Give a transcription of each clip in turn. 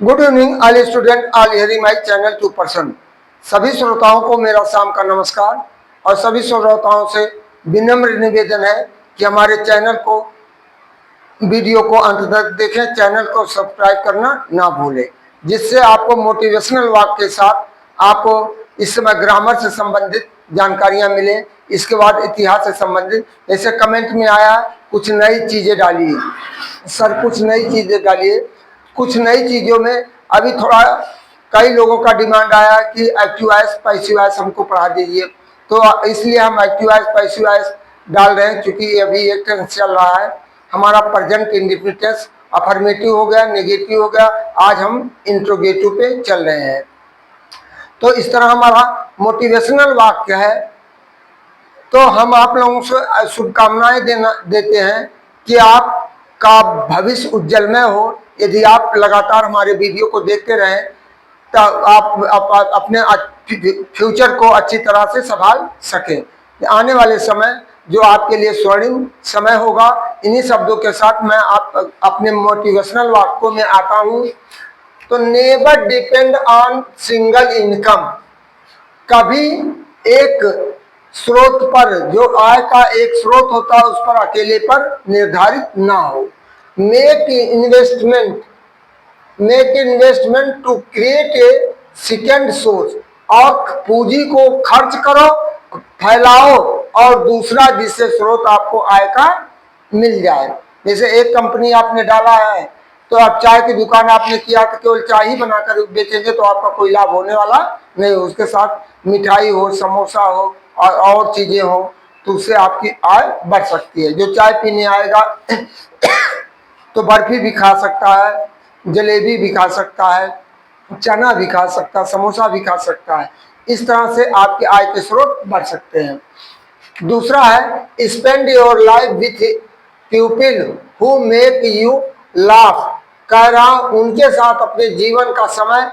Good evening all student all hearing my channel 2%। सभी श्रोताओं को मेरा शाम का नमस्कार और सभी श्रोताओं से विनम्र निवेदन है कि हमारे चैनल को वीडियो को अंत तक देखें, चैनल को सब्सक्राइब करना ना भूलें, जिससे आपको मोटिवेशनल वाक्य के साथ आपको इस समय ग्रामर से संबंधित जानकारियां मिले। इसके बाद इतिहास से संबंधित, जैसे कमेंट में आया कुछ नई चीज़ें डालिए सर, कुछ नई चीज़ें डालिए। कुछ नई चीज़ों में अभी थोड़ा कई लोगों का डिमांड आया कि एक्टिव वॉइस पैसिव वॉइस हमको पढ़ा दीजिए, तो इसलिए हम एक्टिव वॉइस पैसिव वॉइस डाल रहे हैं। क्योंकि अभी एक टेंस चल रहा है हमारा प्रेजेंट इंडिफिनिट, अफर्मेटिव हो गया, नेगेटिव हो गया, आज हम इंट्रोगेटिव पे चल रहे हैं। तो इस तरह हमारा मोटिवेशनल वाक्य है। तो हम आप लोगों से शुभकामनाएं देते हैं कि आपका भविष्य उज्जवलमय हो। यदि आप लगातार हमारे वीडियो को देखते रहें तो आप अपने फ्यूचर को अच्छी तरह से संभाल सकें। आने वाले समय जो आपके लिए स्वर्णिम समय होगा। इन्हीं शब्दों के साथ मैं अपने मोटिवेशनल वाक्यों में आता हूँ। तो never depend on single income, कभी एक स्रोत पर, जो आय का एक स्रोत होता है उस पर अकेले पर निर्धारित ना हो। Make investment to create a second source, और पूंजी को खर्च करो, फैलाओ, और दूसरा जिससे स्रोत आपको आय का मिल जाए। जैसे एक कंपनी आपने डाला है तो आप चाय की दुकान आपने किया तो केवल चाय ही बनाकर बेचेंगे तो आपका कोई लाभ होने वाला नहीं हो। उसके साथ मिठाई हो, समोसा हो और चीजें हो तो उससे आपकी आय बढ़ सकती है। जो चाय पीने आएगा तो बर्फी भी खा सकता है, जलेबी भी खा सकता है, चना भी खा सकता है, समोसा भी खा सकता है। इस तरह से आपके आय के स्रोत बढ़ सकते हैं। दूसरा है spend your life with people who make you laugh, कह रहा उनके साथ अपने जीवन का समय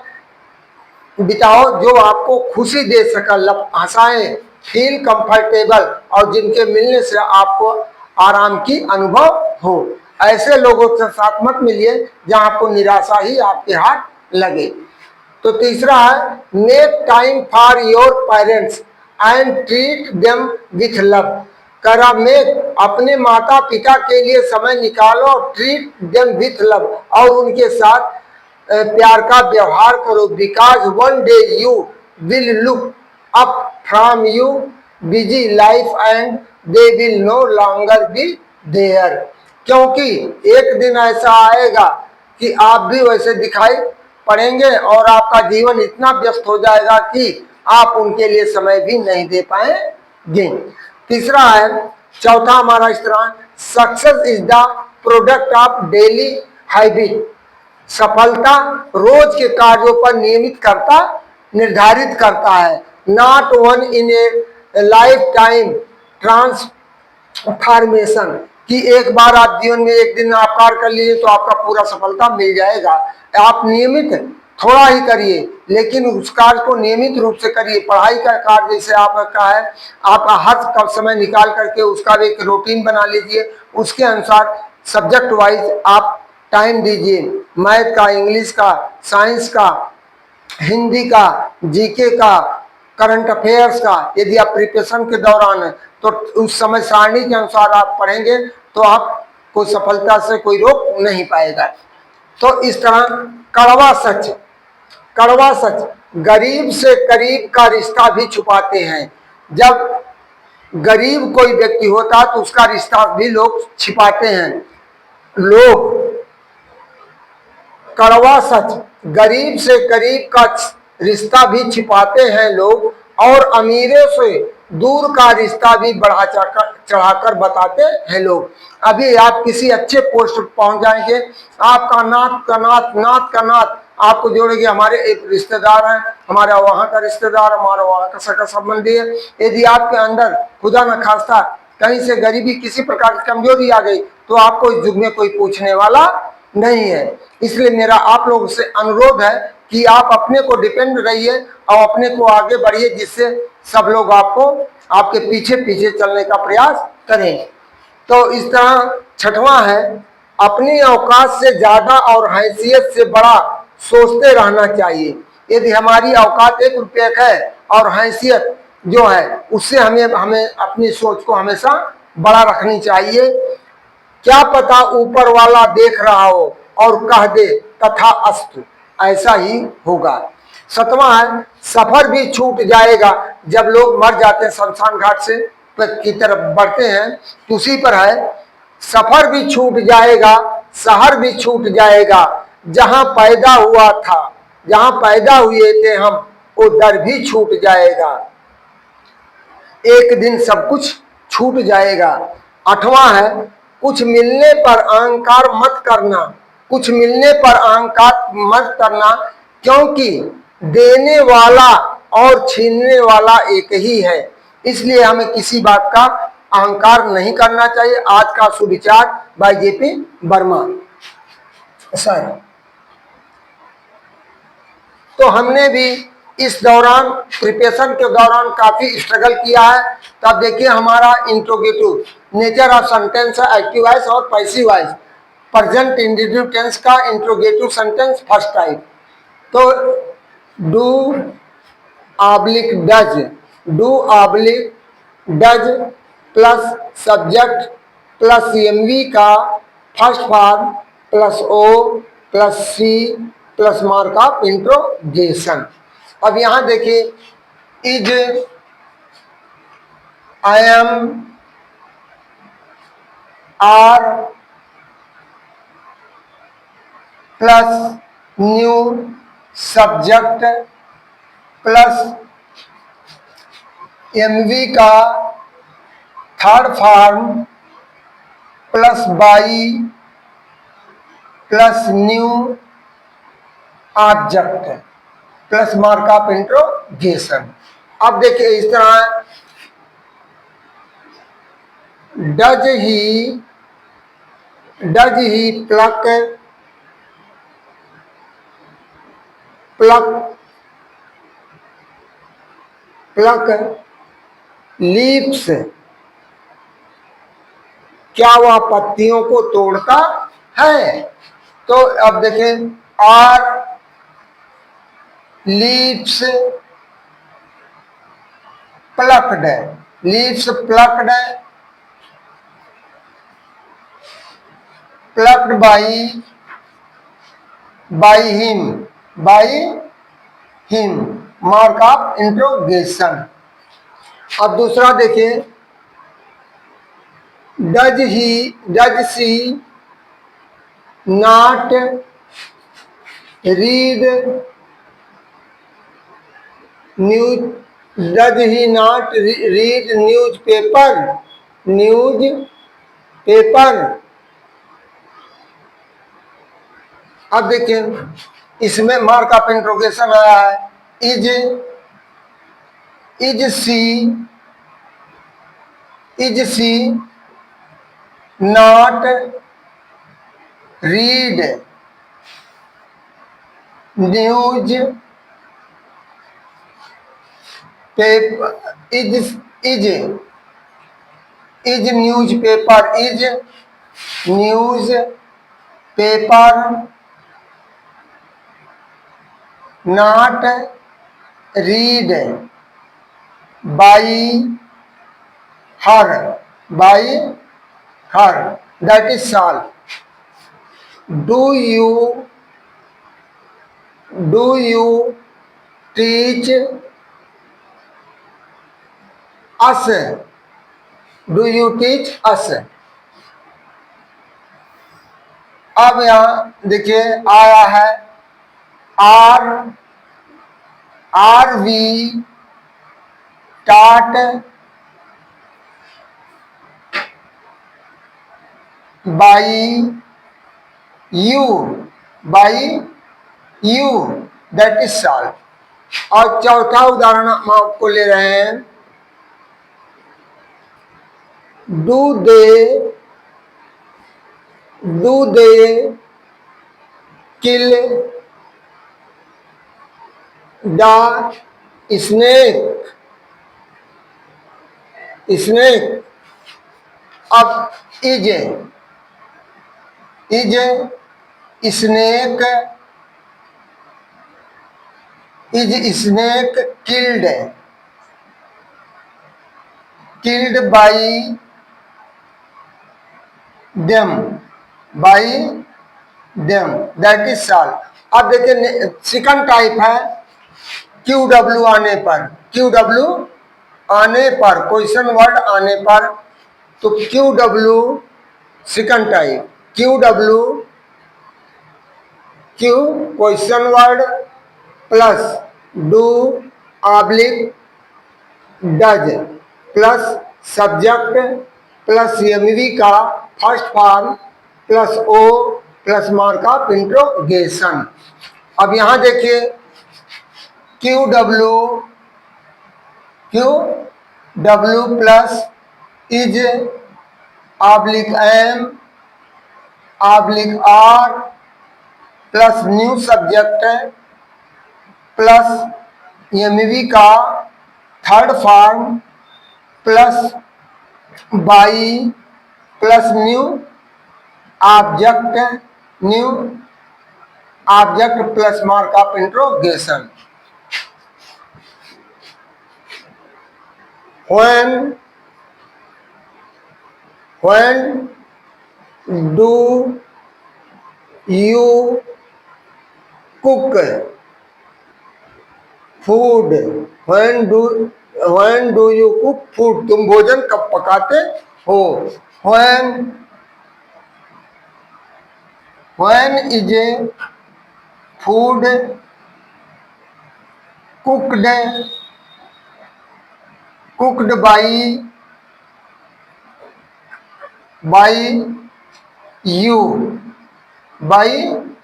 बिताओ जो आपको खुशी दे सके, हंसाएं, फील कंफर्टेबल, और जिनके मिलने से आपको आराम की अनुभव हो। ऐसे लोगों से साथ मत मिलिए जहां आपको निराशा ही आपके हाथ लगे। तो तीसरा है make time for your parents and treat them with love, करा मेक अपने माता पिता के लिए समय निकालो, ट्रीट देम विथ लव, और उनके साथ प्यार का व्यवहार करो। Because one day you will look up from you busy life and they will no longer be there, क्योंकि एक दिन ऐसा आएगा कि आप भी वैसे दिखाई पड़ेंगे और आपका जीवन इतना व्यस्त हो जाएगा कि आप उनके लिए समय भी नहीं दे पाएंगे। तीसरा है, चौथा हमारा इस तरह, success is the product of daily habit, सफलता रोज के कार्यों पर नियमित करता निर्धारित करता है। Not one in A life time transformation, कि एक बार आप जीवन में एक दिन आप कार्य कर लीजिए तो आपका पूरा सफलता मिल जाएगा। आप नियमित थोड़ा ही करिए लेकिन उस कार्य को नियमित रूप से करिए। पढ़ाई का कार्य जैसे आपका है, आप हर समय निकाल करके उसका भी एक रूटीन बना लीजिए, उसके अनुसार सब्जेक्ट वाइज आप टाइम दीजिए। मैथ का, इंग्लिश का, साइंस का, हिंदी का, जीके का, करंट अफेयर्स का, यदि आप प्रिपरेशन के दौरान है तो उस समय सारणी के अनुसार आप पढ़ेंगे तो आपको सफलता से कोई रोक नहीं पाएगा। तो इस तरह कड़वा सच, कड़वा सच गरीब से करीब का रिश्ता भी छुपाते हैं। जब गरीब कोई व्यक्ति होता है तो उसका रिश्ता भी लोग छिपाते हैं। लोग कड़वा सच, गरीब से करीब का रिश्ता भी छिपाते हैं लोग, और अमीरों से दूर का रिश्ता भी बढ़ा चढ़ाकर बताते हैं लोग। अभी आप किसी अच्छे पोस्ट पर पहुंच जाएंगे, आपका नात का नात आपको जोड़ेंगे। हमारे एक रिश्तेदार हैं, हमारा वहाँ का रिश्तेदार, हमारा वहाँ का सगा संबंधी है। यदि आपके अंदर खुदा न खास्ता कहीं से गरीबी, किसी प्रकार की कमजोरी आ गई तो आपको इस युग में कोई पूछने वाला नहीं है। इसलिए मेरा आप लोगों से अनुरोध है कि आप अपने को डिपेंड रहिए और अपने को आगे बढ़िए, जिससे सब लोग आपको आपके पीछे पीछे चलने का प्रयास करें। तो इस तरह छठवां है, अपनी औकात से ज्यादा और हैसियत से बड़ा सोचते रहना चाहिए। यदि हमारी औकात 1 रुपये का है और हैसियत जो है उससे हमें अपनी सोच को हमेशा बड़ा रखनी चाहिए। क्या पता ऊपर वाला देख रहा हो और कह दे तथा अस्तु, ऐसा ही होगा। 7वां है, सफर भी छूट जाएगा। जब लोग मर जाते हैं, शमशान घाट से की तरफ बढ़ते हैं, तो उसी पर है, सफर भी छूट जाएगा, शहर भी छूट जाएगा, जहां पैदा हुआ था, जहां पैदा हुए थे हम, वो दर भी छूट जाएगा। एक दिन सब कुछ छूट जाएगा। 8वां है, कुछ मिलने पर अहंकार मत करना, कुछ मिलने पर अहंकार मत करना, क्योंकि देने वाला और छीनने वाला एक ही है। इसलिए हमें किसी बात का अहंकार नहीं करना चाहिए। आज का सुविचार बाय जेपी वर्मा। सर, तो हमने भी इस दौरान प्रिपरेशन के दौरान काफी स्ट्रगल किया है। तब देखिए हमारा इंट्रोगेटिव नेचर ऑफ सेंटेंस है, एक्टिव वॉइस और passive voice. Present indicative tense का इंट्रोगेटिव सेंटेंस फर्स्ट टाइप, तो do oblique does, do oblique does plus subject plus MV का first form plus O plus C plus mark of interrogation. अब यहां देखिए, is, I am, are plus new subject plus MV का third form plus by plus new object plus mark of interrogation. अब देखिए इस तरह, does he pluck, pluck pluck leaves, क्या वह पत्तियों को तोड़ता है? तो अब देखें, are leaves plucked, leaves plucked, plucked by him mark of interrogation. अब दूसरा देखिए, does she not read news, does he not read news paper. अब देखिए इसमें मार्क ऑफ इंट्रोगेशन आया है, is she not read news paper, is news paper not read by her, that is solve. Do you teach us, do you teach us. अब यहां देखिए आया है, are we taught by you, that is solve. और चौथा उदाहरण हम आपको ले रहे हैं, do they kill the snake. अब is snake is snake killed by them, that is solve. अब देखिए सेकंड टाइप है क्यू डब्ल्यू आने पर, क्वेश्चन वर्ड आने पर, तो Q W second type, Q question word plus do oblique does plus subject plus MV का first form plus O plus mark of interrogation. अब यहां देखिए Q W plus is oblique am oblique are plus new subject plus MV का third form plus by plus new object plus mark of interrogation. when do you cook food, when do you cook food, तुम भोजन कब पकाते हो। when is a food cooked by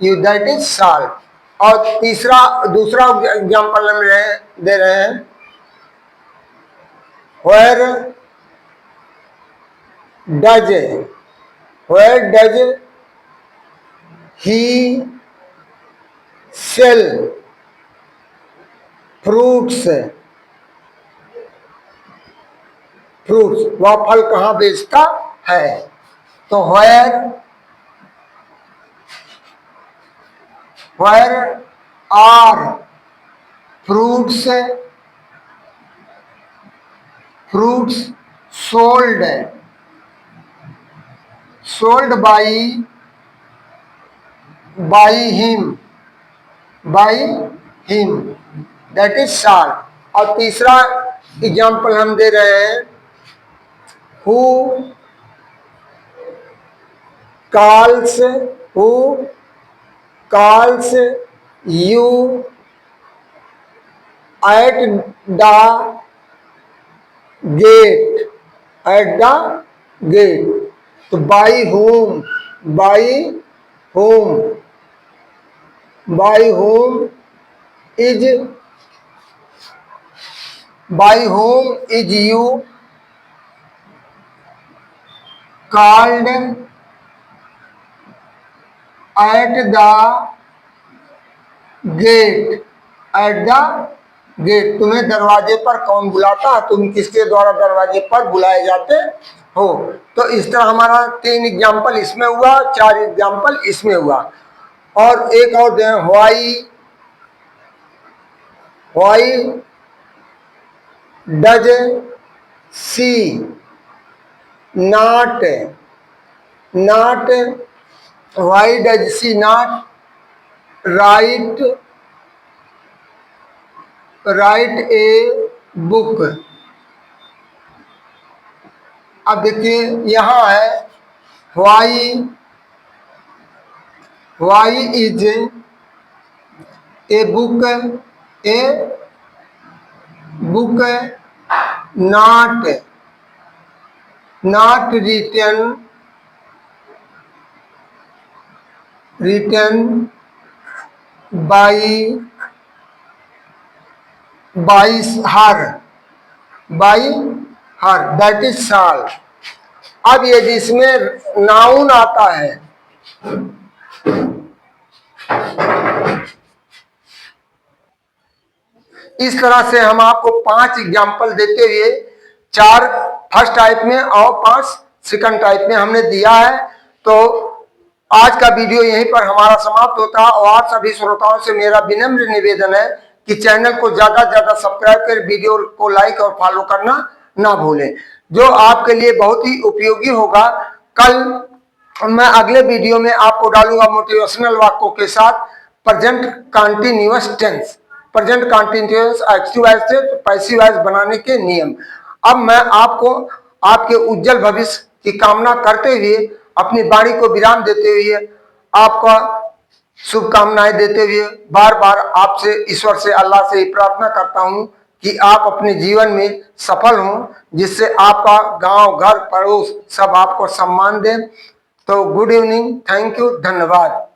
you, that is salt। और दूसरा example हम दे रहे हैं where does he sell fruits, वह फल कहाँ बेचता है। तो where are fruits sold by him, that is salt। और तीसरा एग्जाम्पल हम दे रहे हैं who calls you at the gate, तो by whom is you called at the gate, तुम्हें दरवाजे पर कौन बुलाता, तुम किसके द्वारा दरवाजे पर बुलाए जाते हो। तो इस तरह हमारा 3 एग्जाम्पल इसमें हुआ, 4 एग्जाम्पल इसमें हुआ। और एक और दें why does she not write a book। अब देखिए यहाँ है why is a book not written by her, that is salt। अब ये जिसमें नाउन आता है, इस तरह से हम आपको 5 एग्जाम्पल देते हुए 4 फर्स्ट टाइप में और 5 सेकंड टाइप में हमने दिया है। तो आज का वीडियो यहीं पर हमारा समाप्त होता है और आप सभी श्रोताओं से मेरा विनम्र निवेदन है कि चैनल को ज्यादा से ज्यादा सब्सक्राइब कर, वीडियो को लाइक और फॉलो करना ना भूलें, जो आपके लिए बहुत ही उपयोगी होगा। कल मैं अगले वीडियो में आपको डालूंगा मोटिवेशनल वाक्यों के साथ present continuous tense, present continuous active voice से पैसिव वॉइस बनाने के नियम। अब मैं आपको आपके उज्जवल भविष्य की कामना करते हुए, अपनी वाणी को विराम देते हुए, आपका शुभकामनाएं देते हुए बार बार आपसे, ईश्वर से, अल्लाह से ही प्रार्थना करता हूं कि आप अपने जीवन में सफल हों, जिससे आपका गांव, घर, पड़ोस सब आपको सम्मान दें। तो गुड इवनिंग, थैंक यू, धन्यवाद।